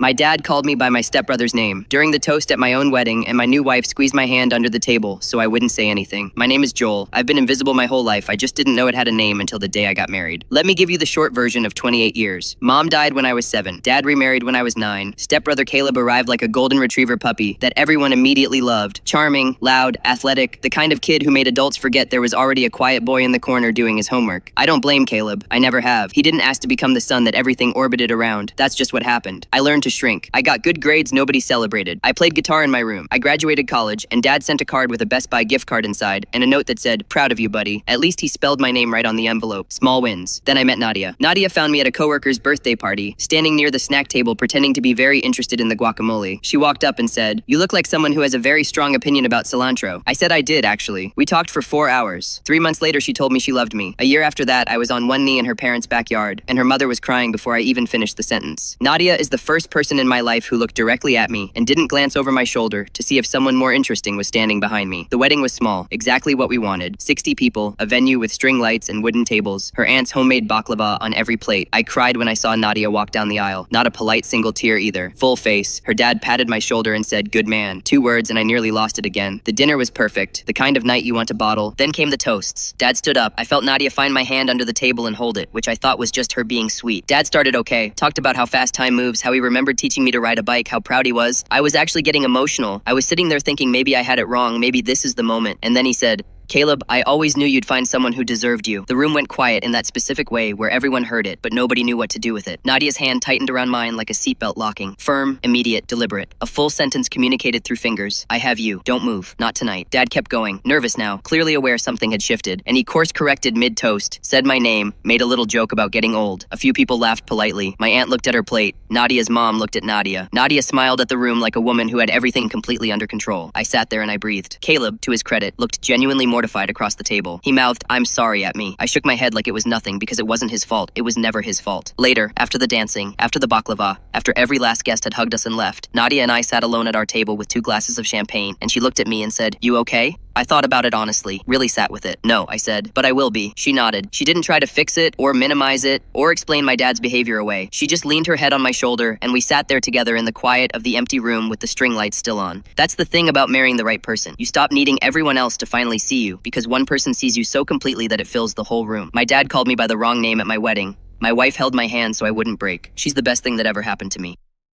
My dad called me by my stepbrother's name during the toast at my own wedding, and my new wife squeezed my hand under the table so I wouldn't say anything. My name is Joel. I've been invisible my whole life. I just didn't know it had a name until the day I got married. Let me give you the short version of 28 years. Mom died when I was 7. Dad remarried when I was 9. Stepbrother Caleb arrived like a golden retriever puppy that everyone immediately loved. Charming, loud, athletic, the kind of kid who made adults forget there was already a quiet boy in the corner doing his homework. I don't blame Caleb. I never have. He didn't ask to become the son that everything orbited around. That's just what happened. I learned to shrink. I got good grades nobody celebrated. I played guitar in my room. I graduated college, and Dad sent a card with a Best Buy gift card inside and a note that said, "Proud of you, buddy." At least he spelled my name right on the envelope. Small wins. Then I met Nadia. Nadia found me at a coworker's birthday party, standing near the snack table pretending to be very interested in the guacamole. She walked up and said, "You look like someone who has a very strong opinion about cilantro." I said I did, actually. We talked for 4 hours. 3 months later, she told me she loved me. A year after that, I was on one knee in her parents' backyard, and her mother was crying before I even finished the sentence. Nadia is the first person in my life who looked directly at me and didn't glance over my shoulder to see if someone more interesting was standing behind me. The wedding was small, exactly what we wanted. 60 people, a venue with string lights and wooden tables, her aunt's homemade baklava on every plate. I cried when I saw Nadia walk down the aisle. Not a polite single tear either. Full face. Her dad patted my shoulder and said, "Good man." 2 words and I nearly lost it again. The dinner was perfect. The kind of night you want to bottle. Then came the toasts. Dad stood up. I felt Nadia find my hand under the table and hold it, which I thought was just her being sweet. Dad started okay. Talked about how fast time moves, how he remembered teaching me to ride a bike, how proud he was. I was actually getting emotional. I was sitting there thinking maybe I had it wrong, maybe this is the moment. And then he said, "Caleb, I always knew you'd find someone who deserved you." The room went quiet in that specific way where everyone heard it, but nobody knew what to do with it. Nadia's hand tightened around mine like a seatbelt locking. Firm, immediate, deliberate. A full sentence communicated through fingers. "I have you. Don't move. Not tonight." Dad kept going, nervous now, clearly aware something had shifted, and he course-corrected mid-toast, said my name, made a little joke about getting old. A few people laughed politely. My aunt looked at her plate. Nadia's mom looked at Nadia. Nadia smiled at the room like a woman who had everything completely under control. I sat there and I breathed. Caleb, to his credit, looked genuinely mortified across the table. He mouthed, "I'm sorry," at me. I shook my head like it was nothing because it wasn't his fault. It was never his fault. Later, after the dancing, after the baklava, after every last guest had hugged us and left, Nadia and I sat alone at our table with 2 glasses of champagne, and she looked at me and said, "You okay?" I thought about it honestly, really sat with it. "No," I said, "but I will be." She nodded. She didn't try to fix it, or minimize it, or explain my dad's behavior away. She just leaned her head on my shoulder, and we sat there together in the quiet of the empty room with the string lights still on. That's the thing about marrying the right person. You stop needing everyone else to finally see you, because one person sees you so completely that it fills the whole room. My dad called me by the wrong name at my wedding. My wife held my hand so I wouldn't break. She's the best thing that ever happened to me.